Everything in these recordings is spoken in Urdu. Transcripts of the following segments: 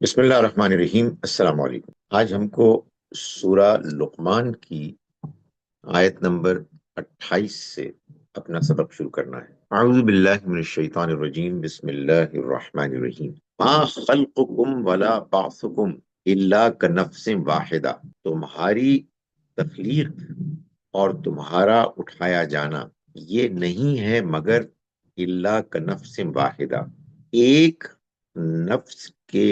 بسم اللہ الرحمن الرحیم۔ السلام علیکم۔ آج ہم کو سورہ لقمان کی آیت نمبر 28 سے اپنا سبق شروع کرنا ہے۔ اعوذ باللہ من الشیطان الرجیم، بسم اللہ الرحمن الرحیم۔ ما خلقکم ولا بعثکم الا کنفس واحدہ، تمہاری تخلیق اور تمہارا اٹھایا جانا یہ نہیں ہے مگر الا کنفس واحدہ، ایک نفس کے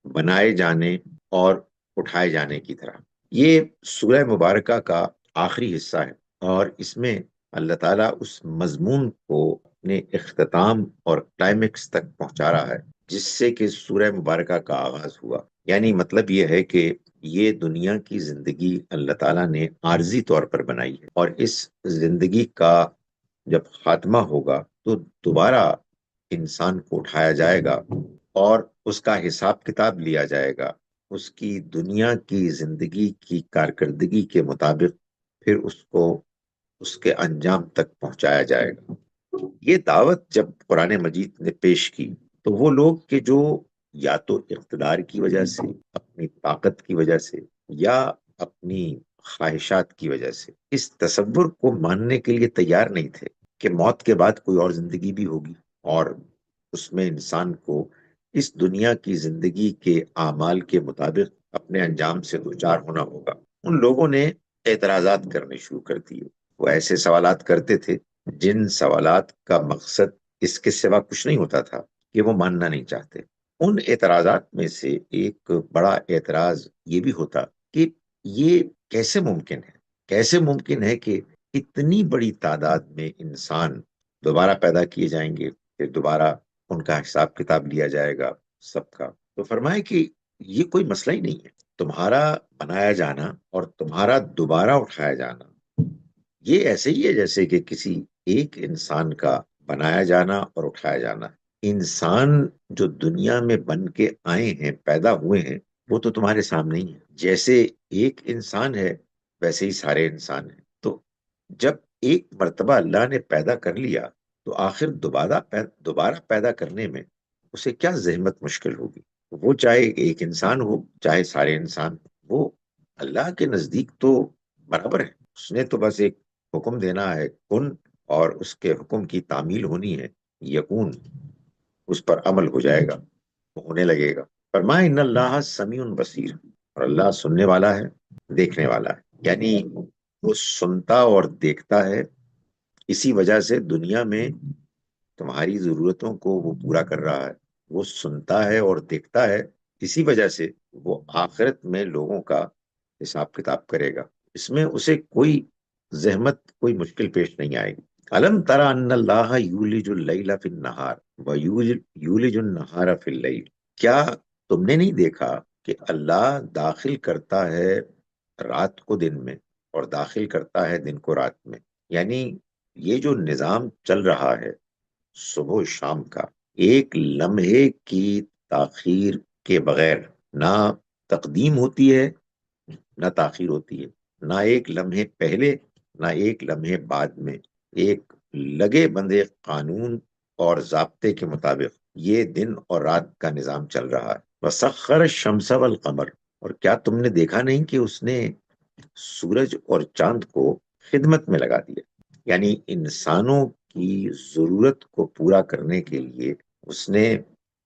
بنائے جانے اور اٹھائے جانے کی طرح۔ یہ سورہ مبارکہ کا آخری حصہ ہے اور اس میں اللہ تعالیٰ اس مضمون کو اپنے اختتام اور کلائمیکس تک پہنچا رہا ہے جس سے کہ سورہ مبارکہ کا آغاز ہوا۔ یعنی مطلب یہ ہے کہ یہ دنیا کی زندگی اللہ تعالیٰ نے عارضی طور پر بنائی ہے، اور اس زندگی کا جب خاتمہ ہوگا تو دوبارہ انسان کو اٹھایا جائے گا اور اس کا حساب کتاب لیا جائے گا، اس کی دنیا کی زندگی کی کارکردگی کے مطابق پھر اس کو اس کے انجام تک پہنچایا جائے گا۔ یہ دعوت جب قرآن مجید نے پیش کی تو وہ لوگ کہ جو یا تو اقتدار کی وجہ سے، اپنی طاقت کی وجہ سے، یا اپنی خواہشات کی وجہ سے اس تصور کو ماننے کے لیے تیار نہیں تھے کہ موت کے بعد کوئی اور زندگی بھی ہوگی اور اس میں انسان کو اس دنیا کی زندگی کے اعمال کے مطابق اپنے انجام سے دوچار ہونا ہوگا، ان لوگوں نے اعتراضات کرنے شروع کر دیے۔ وہ ایسے سوالات کرتے تھے جن سوالات کا مقصد اس کے سوا کچھ نہیں ہوتا تھا کہ وہ ماننا نہیں چاہتے۔ ان اعتراضات میں سے ایک بڑا اعتراض یہ بھی ہوتا کہ یہ کیسے ممکن ہے، کیسے ممکن ہے کہ اتنی بڑی تعداد میں انسان دوبارہ پیدا کیے جائیں گے، پھر دوبارہ ان کا حساب کتاب لیا جائے گا سب کا۔ تو فرمائے کہ یہ کوئی مسئلہ ہی نہیں ہے، تمہارا بنایا جانا اور تمہارا دوبارہ اٹھایا جانا یہ ایسے ہی ہے جیسے کہ کسی ایک انسان کا بنایا جانا اور اٹھایا جانا۔ انسان جو دنیا میں بن کے آئے ہیں، پیدا ہوئے ہیں، وہ تو تمہارے سامنے ہی ہے۔ جیسے ایک انسان ہے ویسے ہی سارے انسان ہیں۔ تو جب ایک مرتبہ اللہ نے پیدا کر لیا تو آخر دوبارہ پیدا کرنے میں اسے کیا زحمت مشکل ہوگی؟ وہ چاہے ایک انسان ہو چاہے سارے انسان، وہ اللہ کے نزدیک تو برابر ہے۔ اس نے تو بس ایک حکم دینا ہے کن، اور اس کے حکم کی تعمیل ہونی ہے یکون، اس پر عمل ہو جائے گا، وہ ہونے لگے گا۔ فرمائے ان اللہ سمیع بصیر، اور اللہ سننے والا ہے، دیکھنے والا ہے۔ یعنی وہ سنتا اور دیکھتا ہے، اسی وجہ سے دنیا میں تمہاری ضرورتوں کو وہ پورا کر رہا ہے۔ وہ سنتا ہے اور دیکھتا ہے، اسی وجہ سے وہ آخرت میں لوگوں کا حساب کتاب کرے گا، اس میں اسے کوئی زحمت، کوئی مشکل پیش نہیں آئے گی۔ الم تری ان اللہ یولج اللیل فی النہار یولج النہار فی اللیل، کیا تم نے نہیں دیکھا کہ اللہ داخل کرتا ہے رات کو دن میں اور داخل کرتا ہے دن کو رات میں؟ یعنی یہ جو نظام چل رہا ہے صبح و شام کا، ایک لمحے کی تاخیر کے بغیر نہ تقدیم ہوتی ہے نہ تاخیر ہوتی ہے، نہ ایک لمحے پہلے نہ ایک لمحے بعد میں، ایک لگے بندے قانون اور ضابطے کے مطابق یہ دن اور رات کا نظام چل رہا ہے۔ وسخر الشمس والقمر، اور کیا تم نے دیکھا نہیں کہ اس نے سورج اور چاند کو خدمت میں لگا دیا؟ یعنی انسانوں کی ضرورت کو پورا کرنے کے لیے اس نے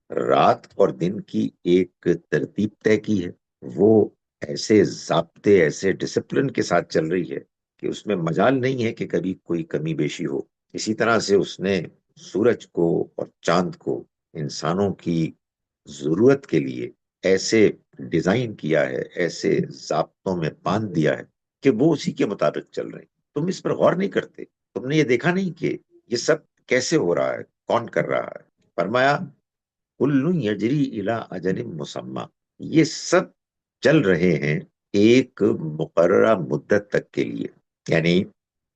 رات اور دن کی ایک ترتیب طے کی ہے، وہ ایسے ضابطے، ایسے ڈسپلن کے ساتھ چل رہی ہے کہ اس میں مجال نہیں ہے کہ کبھی کوئی کمی بیشی ہو۔ اسی طرح سے اس نے سورج کو اور چاند کو انسانوں کی ضرورت کے لیے ایسے ڈیزائن کیا ہے، ایسے ضابطوں میں باندھ دیا ہے کہ وہ اسی کے مطابق چل رہے ہیں۔ تم اس پر غور نہیں کرتے، تم نے یہ دیکھا نہیں کہ یہ سب کیسے ہو رہا ہے، کون کر رہا ہے؟ فرمایا کل یجری الی اجل مسمى، یہ سب چل رہے ہیں ایک مقررہ مدت تک کے لیے۔ یعنی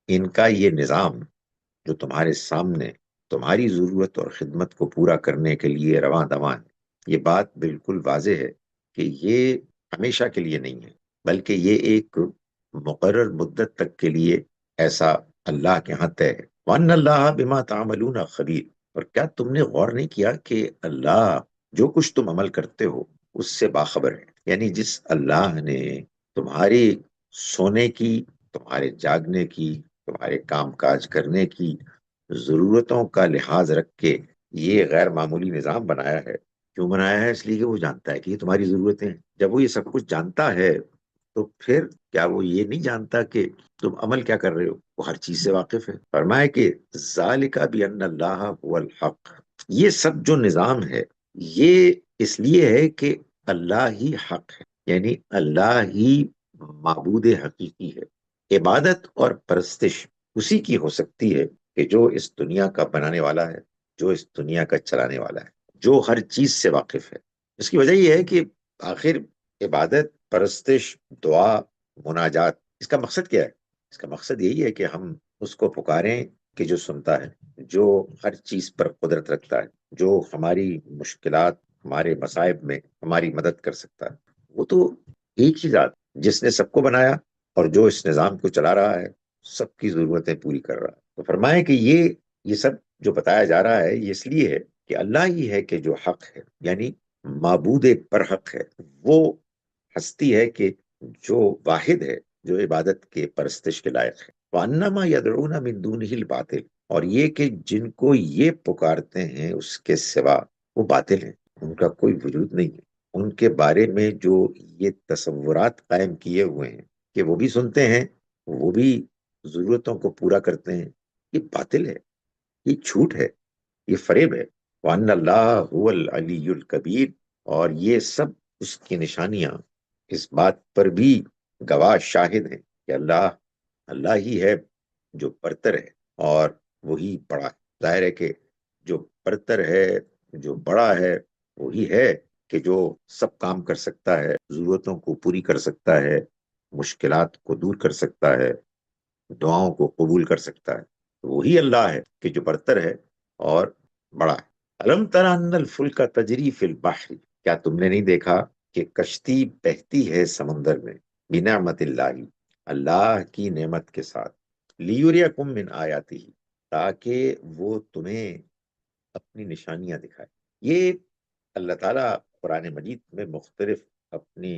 ان کا یہ نظام جو تمہارے سامنے تمہاری ضرورت اور خدمت کو پورا کرنے کے لیے رواں دواں ہے، یہ بات بالکل واضح ہے کہ یہ ہمیشہ کے لیے نہیں ہے، بلکہ یہ ایک مقرر مدت تک کے لیے ایسا اللہ کے ہاں طے ہے۔ وَأَنَّ اللَّهَ بِمَا تَعْمَلُونَ خَبِيرٌ، اور کیا تم نے غور نہیں کیا کہ اللہ جو کچھ تم عمل کرتے ہو اس سے باخبر ہے. یعنی جس اللہ نے تمہاری سونے کی، تمہارے جاگنے کی، تمہارے کام کاج کرنے کی ضرورتوں کا لحاظ رکھ کے یہ غیر معمولی نظام بنایا ہے. کیوں بنایا ہے؟ اس لیے کہ وہ جانتا ہے کہ یہ تمہاری ضرورتیں ہیں. جب وہ یہ سب کچھ جانتا ہے تو پھر کیا وہ یہ نہیں جانتا کہ تم عمل کیا کر رہے ہو؟ وہ ہر چیز سے واقف ہے. فرمایا کہ ذالک بان اللہ هو الحق. یہ سب جو نظام ہے یہ اس لیے ہے کہ اللہ ہی حق ہے، یعنی اللہ ہی معبود حقیقی ہے. عبادت اور پرستش اسی کی ہو سکتی ہے کہ جو اس دنیا کا بنانے والا ہے، جو اس دنیا کا چلانے والا ہے، جو ہر چیز سے واقف ہے. اس کی وجہ یہ ہے کہ آخر عبادت، پرستش، دعا، مناجات، اس کا مقصد کیا ہے؟ اس کا مقصد یہی ہے کہ ہم اس کو پکاریں کہ جو سنتا ہے، جو ہر چیز پر قدرت رکھتا ہے، جو ہماری مشکلات، ہمارے مصائب میں ہماری مدد کر سکتا ہے. وہ تو ایک ہی ذات جس نے سب کو بنایا اور جو اس نظام کو چلا رہا ہے، سب کی ضرورتیں پوری کر رہا ہے. تو فرمائے کہ یہ سب جو بتایا جا رہا ہے یہ اس لیے ہے کہ اللہ ہی ہے کہ جو حق ہے، یعنی معبود پر حق ہے. وہ ہستی ہے کہ جو واحد ہے، جو عبادت کے پرستش کے لائق ہے. وَأَنَّمَا يَدْعُونَ مِن دُونِهِ الْبَاطِلِ. اور یہ کہ جن کو یہ پکارتے ہیں اس کے سوا، وہ باطل ہیں، ان کا کوئی وجود نہیں ہے. ان کے بارے میں جو یہ تصورات قائم کیے ہوئے ہیں کہ وہ بھی سنتے ہیں، وہ بھی ضرورتوں کو پورا کرتے ہیں، یہ باطل ہے، یہ جھوٹ ہے، یہ فریب ہے. وَأَنَّ اللَّهَ هُوَ الْعَلِيُّ الْكَبِيرُ. اور یہ سب اس کی نشانیاں اس بات پر بھی گواہ شاہد ہیں کہ اللہ ہی ہے جو برتر ہے اور وہی بڑا ہے. ظاہر ہے کہ جو برتر ہے، جو بڑا ہے، وہی ہے کہ جو سب کام کر سکتا ہے، ضرورتوں کو پوری کر سکتا ہے، مشکلات کو دور کر سکتا ہے، دعاؤں کو قبول کر سکتا ہے. وہی اللہ ہے کہ جو برتر ہے اور بڑا ہے. الم تر ان الفلک تجری فی البحر. کیا تم نے نہیں دیکھا کہ کشتی بہتی ہے سمندر میں، بنعمت اللہ، اللہ کی نعمت کے ساتھ، لیوریکم من آیاتہ، تاکہ وہ تمہیں اپنی نشانیاں دکھائے. یہ اللہ تعالیٰ قرآن مجید میں مختلف اپنی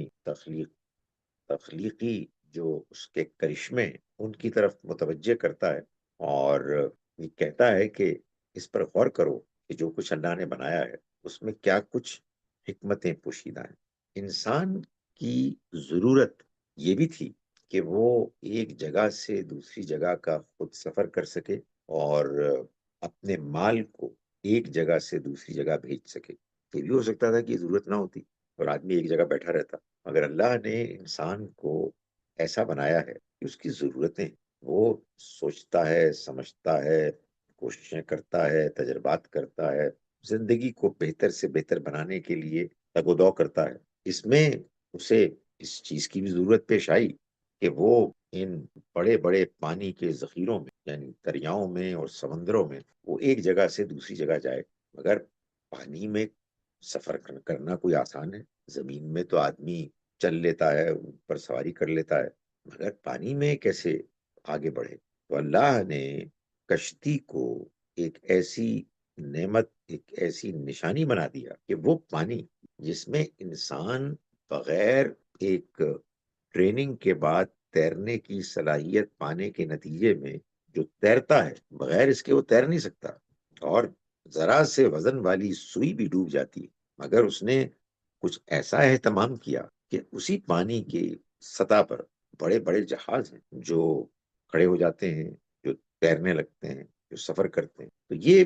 تخلیقی جو اس کے کرشمے ان کی طرف متوجہ کرتا ہے، اور یہ کہتا ہے کہ اس پر غور کرو کہ جو کچھ اللہ نے بنایا ہے اس میں کیا کچھ حکمتیں پوشیدہ ہیں. انسان کی ضرورت یہ بھی تھی کہ وہ ایک جگہ سے دوسری جگہ کا خود سفر کر سکے اور اپنے مال کو ایک جگہ سے دوسری جگہ بھیج سکے. یہ بھی ہو سکتا تھا کہ ضرورت نہ ہوتی اور آدمی ایک جگہ بیٹھا رہتا، مگر اللہ نے انسان کو ایسا بنایا ہے کہ اس کی ضرورتیں، وہ سوچتا ہے، سمجھتا ہے، کوششیں کرتا ہے، تجربات کرتا ہے، زندگی کو بہتر سے بہتر بنانے کے لیے تگ و دو کرتا ہے. اس میں اسے اس چیز کی بھی ضرورت پیش آئی کہ وہ ان بڑے بڑے پانی کے ذخیروں میں، یعنی دریاؤں میں اور سمندروں میں، وہ ایک جگہ سے دوسری جگہ جائے. مگر پانی میں سفر کرنا کوئی آسان ہے؟ زمین میں تو آدمی چل لیتا ہے، اوپر سواری کر لیتا ہے، مگر پانی میں کیسے آگے بڑھے؟ تو اللہ نے کشتی کو ایک ایسی نعمت، ایک ایسی نشانی بنا دیا کہ وہ پانی جس میں انسان بغیر ایک ٹریننگ کے بعد تیرنے کی صلاحیت پانے کے نتیجے میں جو تیرتا ہے، بغیر اس کے وہ تیر نہیں سکتا، اور ذرا سے وزن والی سوئی بھی ڈوب جاتی ہے. مگر اس نے کچھ ایسا اہتمام کیا کہ اسی پانی کی سطح پر بڑے بڑے جہاز ہیں جو کھڑے ہو جاتے ہیں، جو تیرنے لگتے ہیں، جو سفر کرتے ہیں. تو یہ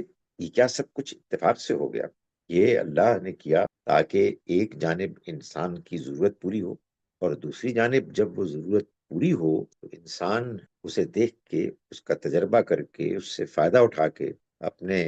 کیا سب کچھ اتفاق سے ہو گیا؟ یہ اللہ نے کیا تاکہ ایک جانب انسان کی ضرورت پوری ہو، اور دوسری جانب جب وہ ضرورت پوری ہو تو انسان اسے دیکھ کے، اس کا تجربہ کر کے، اس سے فائدہ اٹھا کے اپنے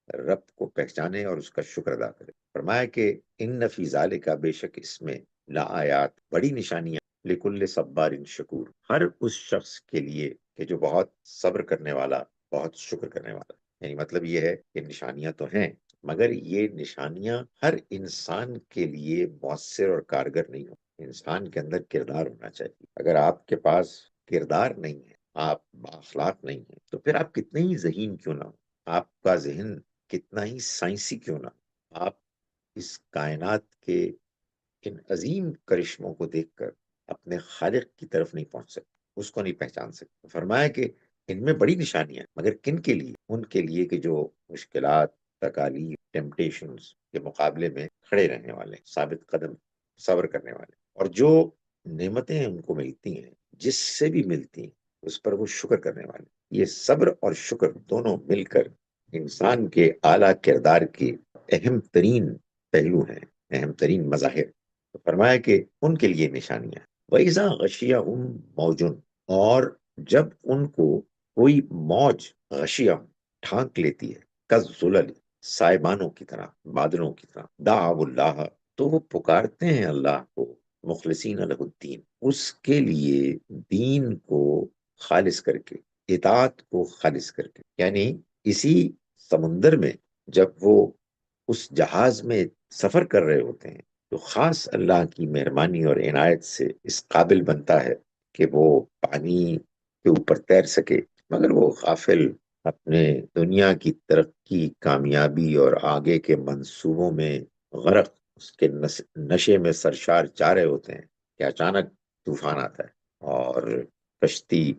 رب کو پہچانے اور اس کا شکر ادا کرے. فرمایا کہ ان فی ذالک، بے شک اس میں، لآیات، بڑی نشانیاں، لکل صبار شکور، ہر اس شخص کے لیے کہ جو بہت صبر کرنے والا، بہت شکر کرنے والا. یعنی مطلب یہ ہے کہ نشانیاں تو ہیں، مگر یہ نشانیاں ہر انسان کے لیے مؤثر اور کارگر نہیں ہو. انسان کے اندر کردار ہونا چاہیے. اگر آپ کے پاس کردار نہیں ہے، آپ بااخلاق نہیں ہیں، تو پھر آپ کتنے ہی ذہین کیوں نہ ہو، آپ کا ذہن کتنا ہی سائنسی کیوں نہ ہو، آپ اس کائنات کے ان عظیم کرشموں کو دیکھ کر اپنے خالق کی طرف نہیں پہنچ سکتے، اس کو نہیں پہچان سکتے۔ فرمایا کہ ان میں بڑی نشانیاں، مگر کن کے لیے؟ ان کے لیے کہ جو مشکلات، تکالیف، ٹیمپٹیشنز کے مقابلے میں کھڑے رہنے والے، ثابت قدم، صبر کرنے والے، اور جو نعمتیں ان کو ملتی ہیں، جس سے بھی ملتی ہیں، اس پر وہ شکر کرنے والے۔ یہ صبر اور شکر دونوں مل کر انسان کے اعلیٰ کردار کے اہم ترین پہلو ہیں، اہم ترین مظاہر۔ تو فرمایا کہ ان کے لیے نشانیاں۔ وَإِذَا غَشِيَهُمْ مَوْجٌ، اور جب ان کو کوئی موج، غشیہ، ڈھانک لیتی ہے، کالظلل، سائبانوں کی طرح، بادلوں کی طرح، دعوا اللہ، تو وہ پکارتے ہیں اللہ کو، مخلصین لہ الدین، اس کے لیے دین کو خالص کر کے، اطاعت کو خالص کر کے۔ یعنی اسی سمندر میں جب وہ اس جہاز میں سفر کر رہے ہوتے ہیں تو خاص اللہ کی مہربانی اور عنایت سے اس قابل بنتا ہے کہ وہ پانی کے اوپر تیر سکے، مگر وہ غافل اپنے دنیا کی ترقی، کامیابی اور آگے کے منصوبوں میں غرق، اس کے نشے میں سرشار چاہ رہے ہوتے ہیں کہ اچانک طوفان آتا ہے اور کشتی،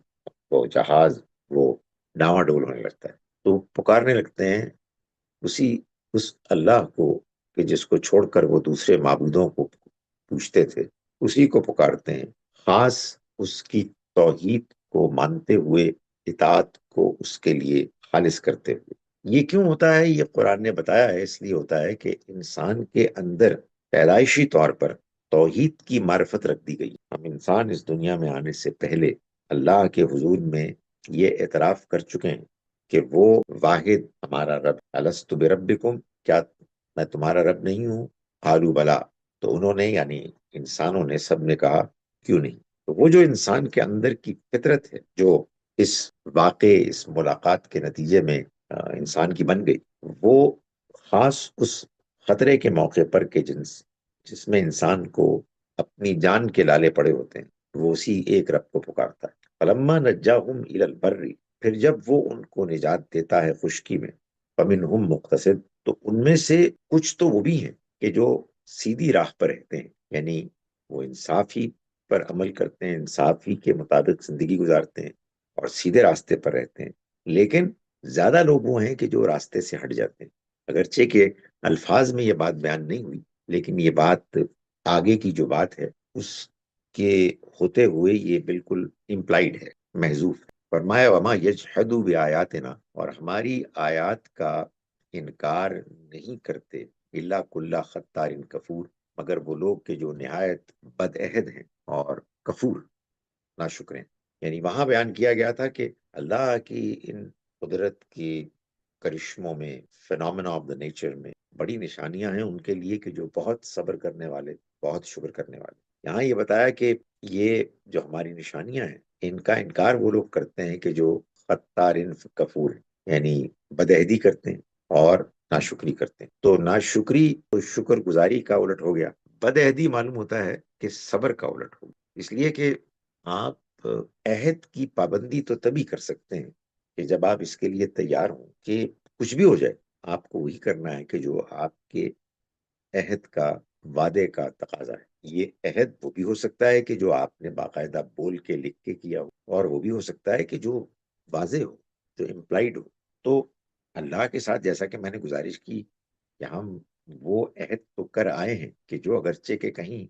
وہ جہاز، وہ ڈاواں ڈول ہونے لگتا ہے، تو پکارنے لگتے ہیں اس اللہ کو کہ جس کو چھوڑ کر وہ دوسرے معبودوں کو پوچھتے تھے، اسی کو پکارتے ہیں، خاص اس کی توحید کو مانتے ہوئے، اطاعت کو اس کے لیے خالص کرتے ہوئے۔ یہ کیوں ہوتا ہے؟ یہ قرآن نے بتایا ہے، اس لیے ہوتا ہے کہ انسان کے اندر پیدائشی طور پر توحید کی معرفت رکھ دی گئی۔ ہم انسان اس دنیا میں آنے سے پہلے اللہ کے حضور میں یہ اعتراف کر چکے ہیں کہ وہ واحد ہمارا رب۔ الست بربکم، کیا میں تمہارا رب نہیں ہوں؟ قالوا بلا، تو انہوں نے، یعنی انسانوں نے، سب نے کہا کیوں نہیں۔ تو وہ جو انسان کے اندر کی فطرت ہے، جو اس واقع، اس ملاقات کے نتیجے میں انسان کی بن گئی، وہ خاص اس خطرے کے موقع پر کہ جس میں انسان کو اپنی جان کے لالے پڑے ہوتے ہیں، وہ اسی ایک رب کو پکارتا ہے۔ فلما نجاہم الی البر، پھر جب وہ ان کو نجات دیتا ہے خشکی میں، فمنہم مقتصد، تو ان میں سے کچھ تو وہ بھی ہیں کہ جو سیدھی راہ پر رہتے ہیں، یعنی وہ انصاف ہی پر عمل کرتے ہیں، انصاف ہی کے مطابق زندگی گزارتے ہیں اور سیدھے راستے پر رہتے ہیں۔ لیکن زیادہ لوگ وہ ہیں کہ جو راستے سے ہٹ جاتے ہیں، اگرچہ کہ الفاظ میں یہ بات بیان نہیں ہوئی، لیکن یہ بات آگے کی جو بات ہے اس کے ہوتے ہوئے یہ بالکل امپلائیڈ ہے، محذوف ہے۔ فرمایا وما یجحدوا بآیاتنا، اور ہماری آیات کا انکار نہیں کرتے، الا کل ختار کفور، مگر وہ لوگ کہ جو نہایت بدعہد ہیں اور کفور، ناشکر ہیں۔ یعنی وہاں بیان کیا گیا تھا کہ اللہ کی ان قدرت کی کرشموں میں، فینومینا آف دا نیچر میں بڑی نشانیاں ہیں ان کے لیے کہ جو بہت صبر کرنے والے، بہت شکر کرنے والے۔ یہاں یہ بتایا کہ یہ جو ہماری نشانیاں ہیں، ان کا انکار وہ لوگ کرتے ہیں کہ جو ختار کفور ہیں، یعنی بدعہدی کرتے ہیں اور ناشکری کرتے ہیں۔ تو ناشکری تو شکر گزاری کا الٹ ہو گیا، بدعہدی معلوم ہوتا ہے کہ صبر کا الٹ ہو گیا۔ اس لیے کہ آپ عہد کی پابندی تو تبھی کر سکتے ہیں کہ جب آپ اس کے لیے تیار ہوں کہ کچھ بھی ہو جائے، آپ کو وہی کرنا ہے کہ جو آپ کے عہد کا، وعدے کا تقاضا ہے۔ یہ عہد وہ بھی ہو سکتا ہے کہ جو آپ نے باقاعدہ بول کے، لکھ کے کیا ہو، اور وہ بھی ہو سکتا ہے کہ جو واضح ہو، جو امپلائیڈ ہو۔ تو اللہ کے ساتھ جیسا کہ میں نے گزارش کی کہ ہم وہ عہد تو کر آئے ہیں کہ جو اگرچہ کہ کہیں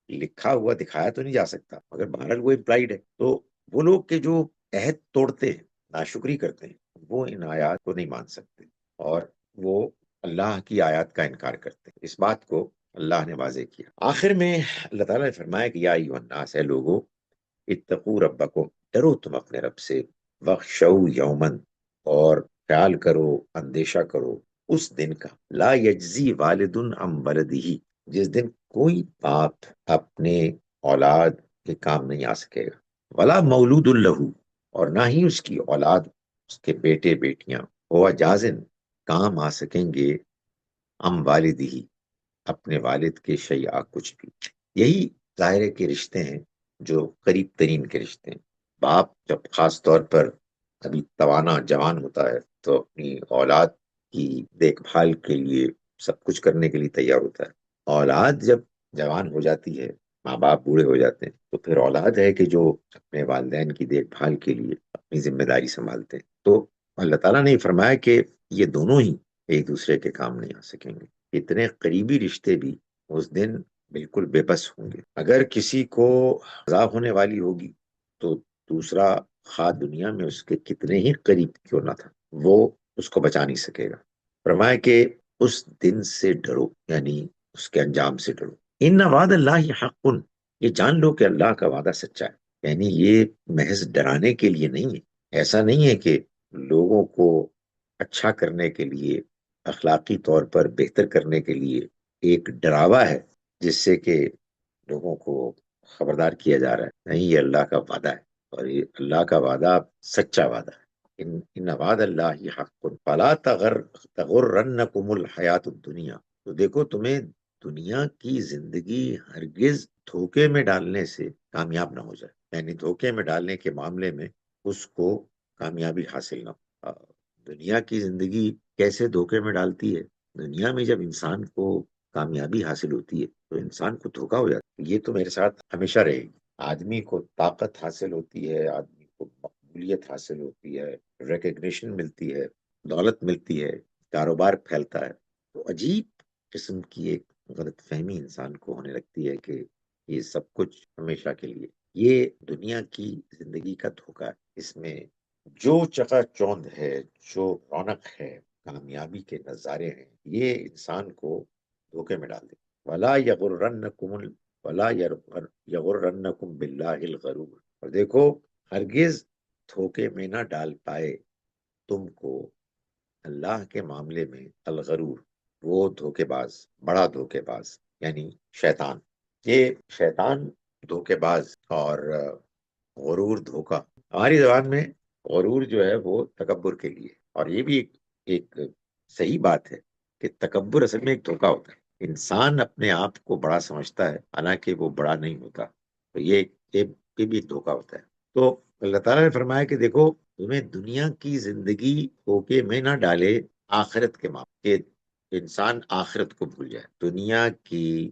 لکھا ہوا دکھایا تو نہیں جا سکتا، مگر بہرحال وہ امپلائیڈ ہے۔ تو وہ لوگ کہ جو عہد توڑتے ہیں، ناشکری کرتے ہیں، وہ ان آیات کو نہیں مان سکتے اور وہ اللہ کی آیات کا انکار کرتے ہیں۔ اس بات کو اللہ نے واضح کیا۔ آخر میں اللہ تعالیٰ نے فرمایا کہ یا ایھا الناس، اے لوگو، اتقوا ربکم، ڈرو تم اپنے رب سے، واخشوا یومن، اور خیال کرو، اندیشہ کرو اس دن کا، لا یجزی والد عن ولدہ، جس دن کوئی باپ اپنے اولاد کے کام نہیں آ سکے گا، ولا مولود لہ، اور نہ ہی اس کی اولاد، اس کے بیٹے بیٹیاں، ہوا جازن، کام آ سکیں گے، ام والدہ، اپنے والد کے شیء کچھ بھی۔ یہی ظاہرے کے رشتے ہیں جو قریب ترین کے رشتے ہیں۔ باپ جب خاص طور پر ابھی توانا جوان ہوتا ہے تو اپنی اولاد کی دیکھ بھال کے لیے سب کچھ کرنے کے لیے تیار ہوتا ہے۔ اولاد جب جوان ہو جاتی ہے، ماں باپ بوڑھے ہو جاتے ہیں، تو پھر اولاد ہے کہ جو اپنے والدین کی دیکھ بھال کے لیے اپنی ذمہ داری سنبھالتے ہیں۔ تو اللہ تعالیٰ نے فرمایا کہ یہ دونوں ہی ایک دوسرے کے کام نہیں آ سکیں گے، اتنے قریبی رشتے بھی اس دن بالکل بے بس ہوں گے۔ اگر کسی کو عذاب ہونے والی ہوگی تو دوسرا، خواہ دنیا میں اس کے کتنے ہی قریب کیوں نہ تھا، وہ اس کو بچا نہیں سکے گا۔ فرمایا کہ اس دن سے ڈرو، یعنی اس کے انجام سے ڈرو۔ ان وعد اللہ حق، یہ جان لو کہ اللہ کا وعدہ سچا ہے، یعنی یہ محض ڈرانے کے لیے نہیں ہے۔ ایسا نہیں ہے کہ لوگوں کو اچھا کرنے کے لیے، اخلاقی طور پر بہتر کرنے کے لیے ایک ڈراوا ہے جس سے کہ لوگوں کو خبردار کیا جا رہا ہے، نہیں، یہ اللہ کا وعدہ ہے، اور یہ اللہ کا وعدہ سچا وعدہ ہے۔ ان وعد اللہ حق فلا تغرنکم الحیات الدنیا، تو دیکھو تمہیں دنیا کی زندگی ہرگز دھوکے میں ڈالنے سے کامیاب نہ ہو جائے، یعنی دھوکے میں ڈالنے کے معاملے میں اس کو کامیابی حاصل نہ ہو۔ دنیا کی زندگی کیسے دھوکے میں ڈالتی ہے؟ دنیا میں جب انسان کو کامیابی حاصل ہوتی ہے تو انسان کو دھوکا ہو جاتا ہے۔ یہ تو میرے ساتھ ہمیشہ رہے گی۔ آدمی کو طاقت حاصل ہوتی ہے، آدمی کو مقبولیت حاصل ہوتی ہے، ریکگنیشن ملتی ہے، دولت ملتی ہے، کاروبار پھیلتا ہے، تو عجیب قسم کی ایک غلط فہمی انسان کو ہونے لگتی ہے کہ یہ سب کچھ ہمیشہ کے لیے۔ یہ دنیا کی زندگی کا دھوکا ہے، اس میں جو چکا چوند ہے، جو رونق ہے، کامیابی کے نظارے ہیں، یہ انسان کو دھوکے میں ڈال دے۔ ولا یغرنکم باللہ الغرور، اور دیکھو ہرگز دھوکے میں نہ ڈال پائے تم کو اللہ کے معاملے میں الغرور، وہ دھوکے باز، بڑا دھوکے باز، یعنی شیطان۔ یہ شیطان دھوکے باز اور غرور، دھوکا، ہماری زبان میں غرور جو ہے وہ تکبر کے لیے، اور یہ بھی ایک صحیح بات ہے کہ تکبر اصل میں ایک دھوکا ہوتا ہے۔ انسان اپنے آپ کو بڑا سمجھتا ہے حالانکہ وہ بڑا نہیں ہوتا، تو یہ بھی ایک دھوکا ہوتا ہے۔ تو اللہ تعالیٰ نے فرمایا کہ دیکھو تمہیں دنیا کی زندگی دھوکے میں نہ ڈالے آخرت کے معاملے، کہ انسان آخرت کو بھول جائے، دنیا کی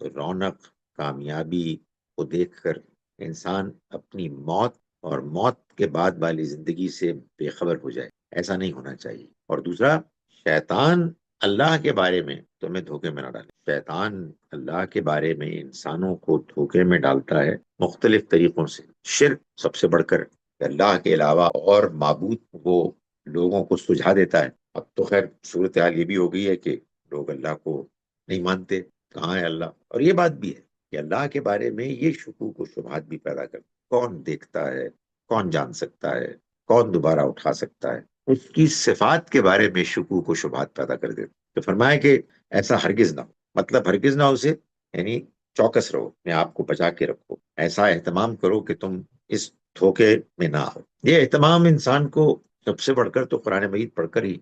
رونق، کامیابی کو دیکھ کر انسان اپنی موت اور موت کے بعد والی زندگی سے بے خبر ہو جائے، ایسا نہیں ہونا چاہیے۔ اور دوسرا، شیطان اللہ کے بارے میں تمہیں دھوکے میں نہ ڈالے۔ شیطان اللہ کے بارے میں انسانوں کو دھوکے میں ڈالتا ہے مختلف طریقوں سے۔ شرک سب سے بڑھ کر، کہ اللہ کے علاوہ اور معبود وہ لوگوں کو سجھا دیتا ہے۔ اب تو خیر صورتحال یہ بھی ہو گئی ہے کہ لوگ اللہ کو نہیں مانتے، کہاں ہے اللہ؟ اور یہ بات بھی ہے کہ اللہ کے بارے میں یہ شکوک و شبہات بھی پیدا کرتا ہے، کون دیکھتا ہے، کون جان سکتا ہے، کون دوبارہ اٹھا سکتا ہے، اس کی صفات کے بارے میں شکوک و شبہات پیدا کر دیتا۔ تو فرمایا کہ ایسا ہرگز نہ ہو، مطلب ہرگز نہ ہو سے یعنی چوکس رہو، اپنے آپ کو بچا کے رکھو، ایسا اہتمام کرو کہ تم اس دھوکے میں نہ ہو۔ یہ اہتمام انسان کو سب سے بڑھ کر تو قرآن مجید پڑھ کر ہی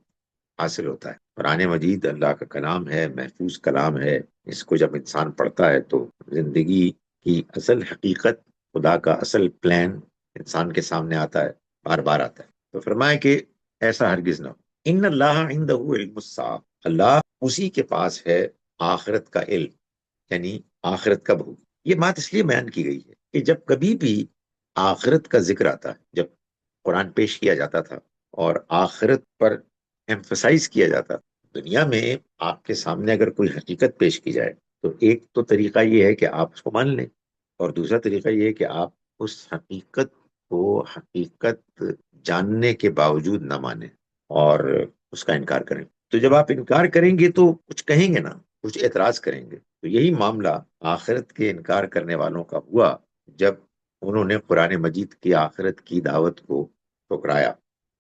حاصل ہوتا ہے۔ قرآن مجید اللہ کا کلام ہے، محفوظ کلام ہے، اس کو جب انسان پڑھتا ہے تو زندگی کی اصل حقیقت، خدا کا اصل پلان انسان کے سامنے آتا ہے، بار بار آتا ہے۔ تو فرمائے کہ ایسا ہرگز نہ ہو۔ ان اللہ عنده علم الساعہ، اللہ اسی کے پاس ہے آخرت کا علم، یعنی آخرت کب ہوگی۔ یہ بات اس لیے بیان کی گئی ہے کہ جب کبھی بھی آخرت کا ذکر آتا ہے، جب قرآن پیش کیا جاتا تھا اور آخرت پر ایمفسائز کیا جاتا، دنیا میں آپ کے سامنے اگر کوئی حقیقت پیش کی جائے تو ایک تو طریقہ یہ ہے کہ آپ اس کو مان لیں، اور دوسرا طریقہ یہ ہے کہ آپ اس حقیقت کو حقیقت جاننے کے باوجود نہ مانیں اور اس کا انکار کریں۔ تو جب آپ انکار کریں گے تو کچھ کہیں گے نا، کچھ اعتراض کریں گے۔ تو یہی معاملہ آخرت کے انکار کرنے والوں کا ہوا جب انہوں نے قرآن مجید کی آخرت کی دعوت کو ٹھکرایا،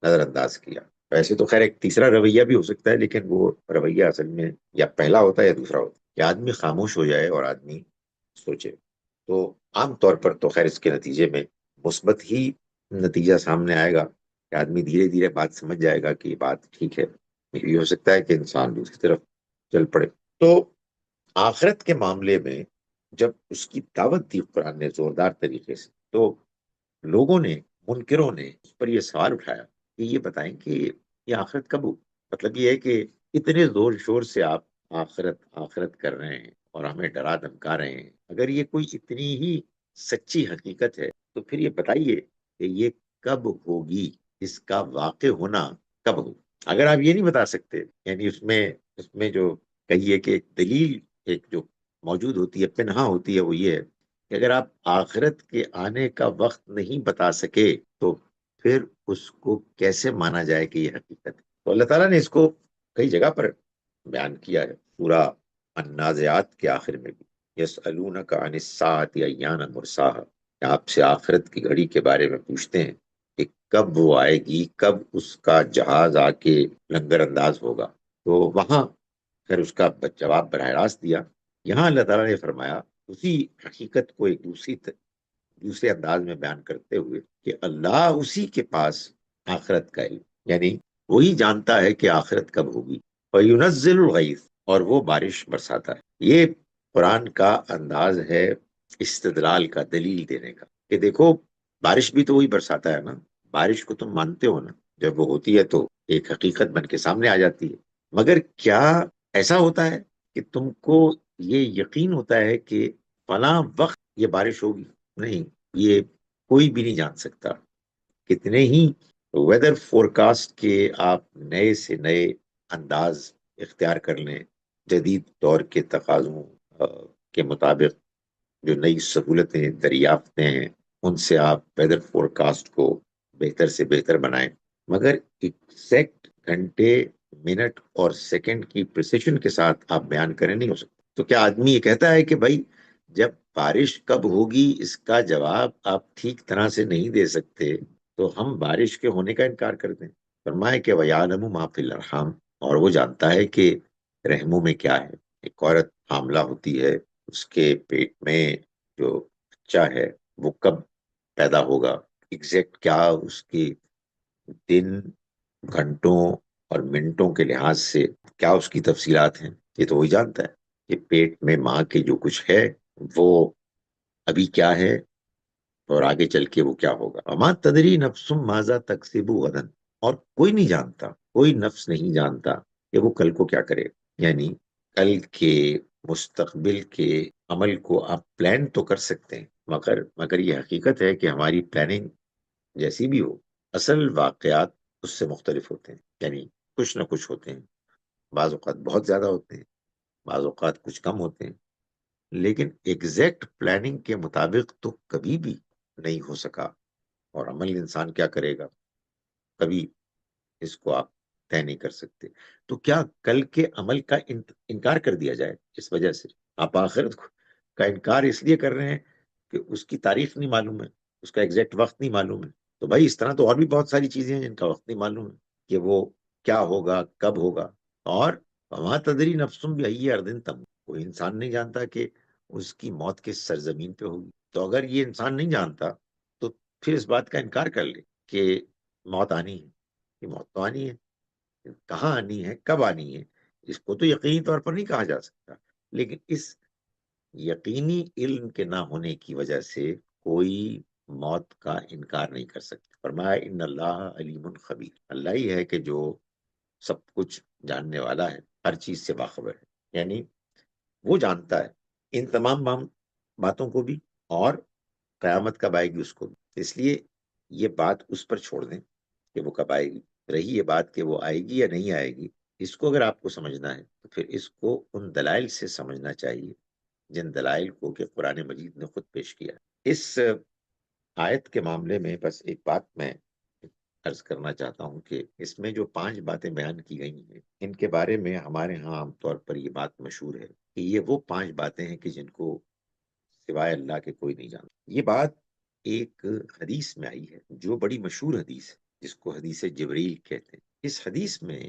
نظر انداز کیا۔ ویسے تو خیر ایک تیسرا رویہ بھی ہو سکتا ہے، لیکن وہ رویہ اصل میں یا پہلا ہوتا ہے یا دوسرا ہوتا ہے، کہ آدمی خاموش ہو جائے اور آدمی سوچے۔ تو عام طور پر تو خیر اس کے نتیجے میں مثبت ہی نتیجہ سامنے آئے گا، کہ آدمی دھیرے دھیرے بات سمجھ جائے گا کہ یہ بات ٹھیک ہے۔ یہ بھی ہو سکتا ہے کہ انسان دوسری طرف چل پڑے۔ تو آخرت کے معاملے میں جب اس کی دعوت دی قرآن نے زوردار طریقے سے، تو لوگوں نے، منکروں نے اس پر یہ سوال اٹھایا کہ یہ بتائیں کہ یہ آخرت کب ہو؟ مطلب یہ ہے کہ اتنے زور شور سے آپ آخرت آخرت کر رہے ہیں، اور ہمیں ڈرا دھمکا رہے ہیں، اگر یہ کوئی اتنی ہی سچی حقیقت ہے تو پھر یہ بتائیے کہ یہ کب ہوگی، اس کا واقع ہونا کب ہوگا؟ اگر آپ یہ نہیں بتا سکتے، یعنی اس میں جو کہیے کہ ایک دلیل ایک جو موجود ہوتی ہے، پنہا ہوتی ہے، وہ یہ ہے کہ اگر آپ آخرت کے آنے کا وقت نہیں بتا سکے تو پھر اس کو کیسے مانا جائے کہ یہ حقیقت ہے؟ تو اللہ تعالیٰ نے اس کو کئی جگہ پر بیان کیا ہے، سورہ النازعات کے آخر میں بھی، یسألونک عن الساعۃ ایان مرساها، آپ سے آخرت کی گھڑی کے بارے میں پوچھتے ہیں کہ کب وہ آئے گی، کب اس کا جہاز آ کے لنگر انداز ہوگا۔ تو وہاں پھر اس کا جواب براہ راست دیا۔ یہاں اللہ تعالیٰ نے فرمایا اسی حقیقت کو ایک دوسرے انداز میں بیان کرتے ہوئے کہ اللہ اسی کے پاس آخرت کا علم، یعنی وہی جانتا ہے کہ آخرت کب ہوگی۔ وَيُنَزِّلُ الْغَيْثَ، اور وہ بارش برساتا ہے۔ یہ قرآن کا انداز ہے استدلال کا، دلیل دینے کا، کہ دیکھو بارش بھی تو وہی برساتا ہے نا، بارش کو تم مانتے ہو نا، جب وہ ہوتی ہے تو ایک حقیقت بن کے سامنے آ جاتی ہے، مگر کیا ایسا ہوتا ہے کہ تم کو یہ یقین ہوتا ہے کہ فلاں وقت یہ بارش ہوگی؟ نہیں، یہ کوئی بھی نہیں جان سکتا۔ کتنے ہی ویدر فورکاسٹ کے آپ نئے سے نئے انداز اختیار کر لیں، جدید دور کے تقاضوں کے مطابق جو نئی سہولتیں دریافتیں ہیں ان سے آپ ویدر فورکاسٹ کو بہتر سے بہتر بنائیں، مگر ایگزیکٹ گھنٹے، منٹ اور سیکنڈ کی پریسیشن کے ساتھ آپ بیان کریں نہیں ہو سکتے۔ تو کیا آدمی یہ کہتا ہے کہ بھائی جب بارش کب ہوگی اس کا جواب آپ ٹھیک طرح سے نہیں دے سکتے تو ہم بارش کے ہونے کا انکار کر دیں؟ فرمائے کہ وَيَعْلَمُ مَا فِي الْأَرْحَامِ، اور وہ جانتا ہے کہ رحموں میں کیا ہے۔ ایک عورت حاملہ ہوتی ہے، اس کے پیٹ میں جو بچہ ہے وہ کب پیدا ہوگا، ایگزیکٹ کیا اس کی دن، گھنٹوں اور منٹوں کے لحاظ سے کیا اس کی تفصیلات ہیں، یہ تو وہی جانتا ہے کہ پیٹ میں ماں کے جو کچھ ہے وہ ابھی کیا ہے اور آگے چل کے وہ کیا ہوگا۔ وما تدری نفس ماذا تکسب غدا، اور کوئی نہیں جانتا، کوئی نفس نہیں جانتا کہ وہ کل کو کیا کرے، یعنی کل کے مستقبل کے عمل کو آپ پلان تو کر سکتے ہیں، مگر یہ حقیقت ہے کہ ہماری پلاننگ جیسی بھی ہو، اصل واقعات اس سے مختلف ہوتے ہیں، یعنی کچھ نہ کچھ ہوتے ہیں، بعض اوقات بہت زیادہ ہوتے ہیں، بعض اوقات کچھ کم ہوتے ہیں، لیکن ایگزیکٹ پلاننگ کے مطابق تو کبھی بھی نہیں ہو سکا، اور عمل انسان کیا کرے گا کبھی اس کو آپ طے نہیں کر سکتے۔ تو کیا کل کے عمل کا انکار کر دیا جائے اس وجہ سے؟ آپ آخرت کا انکار اس لیے کر رہے ہیں کہ اس کی تاریخ نہیں معلوم ہے، اس کا ایگزیکٹ وقت نہیں معلوم ہے، تو بھائی اس طرح تو اور بھی بہت ساری چیزیں ہیں جن کا وقت نہیں معلوم ہے کہ وہ کیا ہوگا، کب ہوگا۔ اور وما تدری نفسم بأی ارض تموت، کوئی انسان نہیں جانتا کہ اس کی موت کس سرزمین پہ ہوگی۔ تو اگر یہ انسان نہیں جانتا تو پھر اس بات کا انکار کر لے کہ موت آنی ہے، یہ موت تو آنی ہے، کہاں آنی ہے، کب آنی ہے، اس کو تو یقینی طور پر نہیں کہا جا سکتا، لیکن اس یقینی علم کے نہ ہونے کی وجہ سے کوئی موت کا انکار نہیں کر سکتا۔ فرمایا ان اللہ علیم خبیر، اللہ ہی ہے کہ جو سب کچھ جاننے والا ہے، ہر چیز سے باخبر ہے، یعنی وہ جانتا ہے ان تمام باتوں کو بھی، اور قیامت کب آئے گی اس کو بھی۔ اس لیے یہ بات اس پر چھوڑ دیں کہ وہ کب آئے گی، رہی یہ بات کہ وہ آئے گی یا نہیں آئے گی، اس کو اگر آپ کو سمجھنا ہے تو پھر اس کو ان دلائل سے سمجھنا چاہیے جن دلائل کو کہ قرآن مجید نے خود پیش کیا۔ اس آیت کے معاملے میں بس ایک بات میں عرض کرنا چاہتا ہوں کہ اس میں جو 5 باتیں بیان کی گئی ہیں ان کے بارے میں ہمارے ہاں عام طور پر یہ بات مشہور ہے کہ یہ وہ 5 باتیں ہیں کہ جن کو سوائے اللہ کے کوئی نہیں جانتا۔ یہ بات ایک حدیث میں آئی ہے جو بڑی مشہور حدیث ہے، جس کو حدیث جبریل کہتے ہیں۔ اس حدیث میں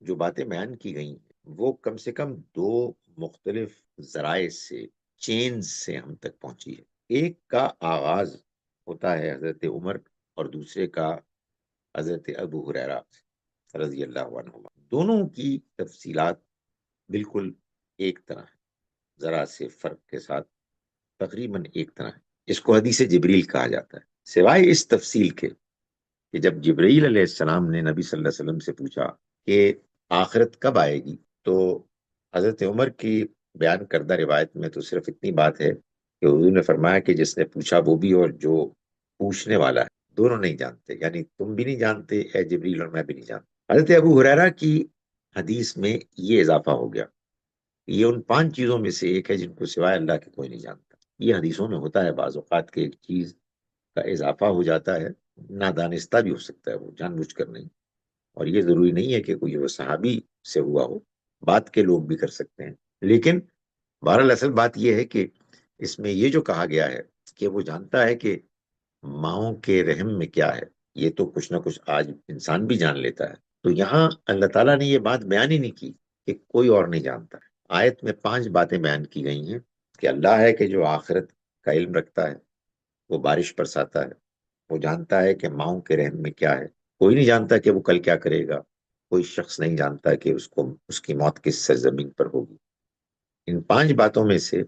جو باتیں بیان کی گئی ہیں وہ کم سے کم 2 مختلف ذرائع سے، چین سے ہم تک پہنچی ہے۔ ایک کا آغاز ہوتا ہے حضرت عمر اور دوسرے کا حضرت ابو ہریرہ رضی اللہ عنہما، دونوں کی تفصیلات بالکل ایک طرح ہے، ذرا سے فرق کے ساتھ تقریباً ایک طرح ہے۔ اس کو حدیث جبریل کہا جاتا ہے، سوائے اس تفصیل کے کہ جب جبرائیل علیہ السلام نے نبی صلی اللہ علیہ وسلم سے پوچھا کہ آخرت کب آئے گی، تو حضرت عمر کی بیان کردہ روایت میں تو صرف اتنی بات ہے کہ حضور نے فرمایا کہ جس نے پوچھا وہ بھی اور جو پوچھنے والا ہے دونوں نہیں جانتے، یعنی تم بھی نہیں جانتے اے جبریل اور میں بھی نہیں جانتا۔ حضرت ابو ہریرہ کی حدیث میں یہ اضافہ ہو گیا، یہ ان 5 چیزوں میں سے ایک ہے جن کو سوائے اللہ کے کوئی نہیں جانتا۔ یہ حدیثوں میں ہوتا ہے بعض اوقات کہ ایک چیز کا اضافہ ہو جاتا ہے، نادانستہ بھی ہو سکتا ہے، وہ جان بوجھ کر نہیں، اور یہ ضروری نہیں ہے کہ کوئی وہ صحابی سے ہوا ہو، بات کے لوگ بھی کر سکتے ہیں۔ لیکن بہرحال اصل بات یہ ہے کہ اس میں یہ جو کہا گیا ہے کہ وہ جانتا ہے کہ ماؤں کے رحم میں کیا ہے، یہ تو کچھ نہ کچھ آج انسان بھی جان لیتا ہے۔ تو یہاں اللہ تعالیٰ نے یہ بات بیان ہی نہیں کی کہ کوئی اور نہیں جانتا ہے۔ آیت میں 5 باتیں بیان کی گئی ہیں کہ اللہ ہے کہ جو آخرت کا علم رکھتا ہے، وہ بارش برساتا ہے، وہ جانتا ہے کہ ماؤں کے رحم میں کیا ہے، کوئی نہیں جانتا کہ وہ کل کیا کرے گا، کوئی شخص نہیں جانتا کہ اس کی موت کس سرزمین پر ہوگی۔ ان 5 باتوں میں سے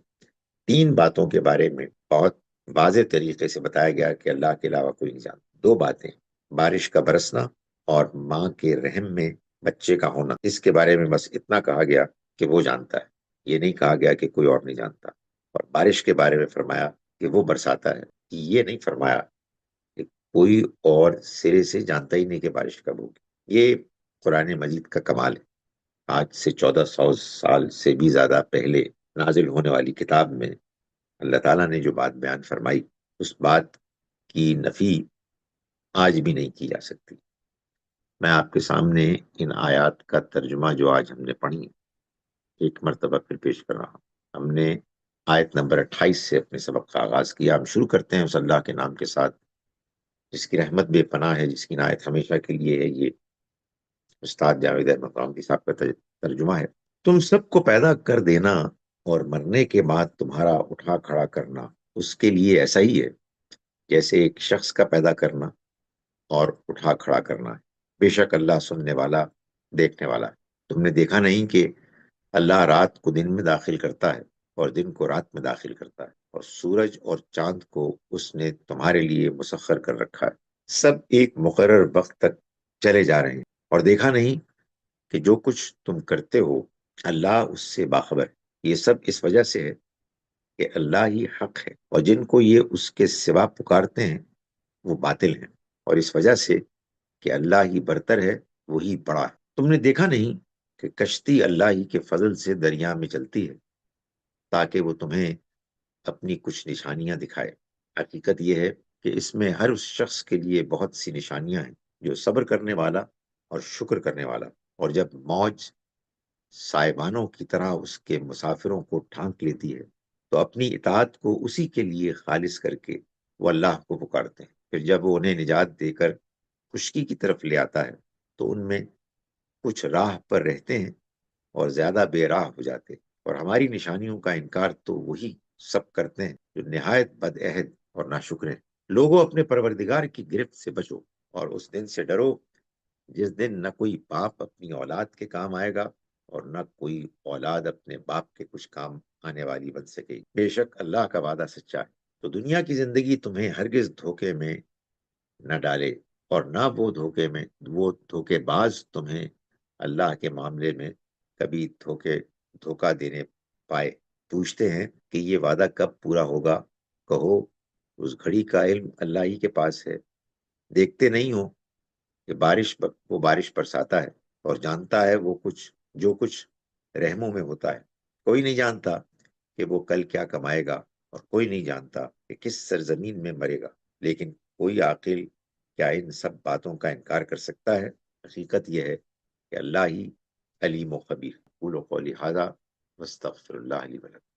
3 باتوں کے بارے میں بہت واضح طریقے سے بتایا گیا کہ اللہ کے علاوہ کوئی نہیں جانتا۔ 2 باتیں، بارش کا برسنا اور ماں کے رحم میں بچے کا ہونا، اس کے بارے میں بس اتنا کہا گیا کہ وہ جانتا ہے، یہ نہیں کہا گیا کہ کوئی اور نہیں جانتا۔ اور بارش کے بارے میں فرمایا کہ وہ برساتا ہے، یہ نہیں فرمایا کہ کوئی اور سرے سے جانتا ہی نہیں کہ بارش کب ہوگی۔ یہ قرآن مجید کا کمال ہے۔ آج سے 1400 سال سے بھی زیادہ پہلے نازل ہونے والی کتاب میں اللہ تعالیٰ نے جو بات بیان فرمائی، اس بات کی نفی آج بھی نہیں کی جا سکتی۔ میں آپ کے سامنے ان آیات کا ترجمہ جو آج ہم نے پڑھی ایک مرتبہ پھر پیش کر رہا ہوں۔ ہم نے آیت نمبر 28 سے اپنے سبق کا آغاز کیا۔ ہم شروع کرتے ہیں اس اللہ کے نام کے ساتھ جس کی رحمت بے پناہ ہے، جس کی عنایت ہمیشہ کے لیے ہے۔ یہ استاد جاوید احمد قامتی صاحب کا ترجمہ ہے۔ تم سب کو پیدا کر دینا اور مرنے کے بعد تمہارا اٹھا کھڑا کرنا اس کے لیے ایسا ہی ہے جیسے ایک شخص کا پیدا کرنا اور اٹھا کھڑا کرنا ہے۔ بے شک اللہ سننے والا، دیکھنے والا ہے۔ تم نے دیکھا نہیں کہ اللہ رات کو دن میں داخل کرتا ہے اور دن کو رات میں داخل کرتا ہے، اور سورج اور چاند کو اس نے تمہارے لیے مسخر کر رکھا ہے، سب ایک مقرر وقت تک چلے جا رہے ہیں، اور دیکھا نہیں کہ جو کچھ تم کرتے ہو اللہ اس سے باخبر ہے۔ یہ سب اس وجہ سے ہے کہ اللہ ہی حق ہے، اور جن کو یہ اس کے سوا پکارتے ہیں وہ باطل ہیں، اور اس وجہ سے کہ اللہ ہی برتر ہے، وہی بڑا ہے۔ تم نے دیکھا نہیں کہ کشتی اللہ ہی کے فضل سے دریا میں چلتی ہے تاکہ وہ تمہیں اپنی کچھ نشانیاں دکھائے۔ حقیقت یہ ہے کہ اس میں ہر اس شخص کے لیے بہت سی نشانیاں ہیں جو صبر کرنے والا اور شکر کرنے والا۔ اور جب موج سائبانوں کی طرح اس کے مسافروں کو ڈھانک لیتی ہے تو اپنی اطاعت کو اسی کے لیے خالص کر کے وہ اللہ کو پکارتے ہیں۔ پھر جب وہ انہیں نجات دے کر خشکی کی طرف لے آتا ہے تو ان میں کچھ راہ پر رہتے ہیں اور زیادہ بے راہ ہو جاتے، اور ہماری نشانیوں کا انکار تو وہی سب کرتے ہیں جو نہایت بد عہد اور ناشکر ہیں۔ لوگوں اپنے پروردگار کی گرفت سے بچو اور اس دن سے ڈرو جس دن نہ کوئی باپ اپنی اولاد کے کام آئے گا اور نہ کوئی اولاد اپنے باپ کے کچھ کام آنے والی بن سکے گی۔ بے شک اللہ کا وعدہ سچا ہے۔ تو دنیا کی زندگی تمہیں ہرگز دھوکے میں نہ ڈالے، اور نہ وہ دھوکے باز تمہیں اللہ کے معاملے میں کبھی دھوکہ دینے پائے۔ پوچھتے ہیں کہ یہ وعدہ کب پورا ہوگا، کہو اس گھڑی کا علم اللہ ہی کے پاس ہے۔ دیکھتے نہیں ہو کہ وہ بارش برساتا ہے اور جانتا ہے جو کچھ رحموں میں ہوتا ہے۔ کوئی نہیں جانتا کہ وہ کل کیا کمائے گا، اور کوئی نہیں جانتا کہ کس سرزمین میں مرے گا، لیکن کوئی عاقل کیا ان سب باتوں کا انکار کر سکتا ہے؟ حقیقت یہ ہے کہ اللہ ہی علیم و خبیر۔ قولوا قولی ھذا واستغفر اللہ لی ولکم۔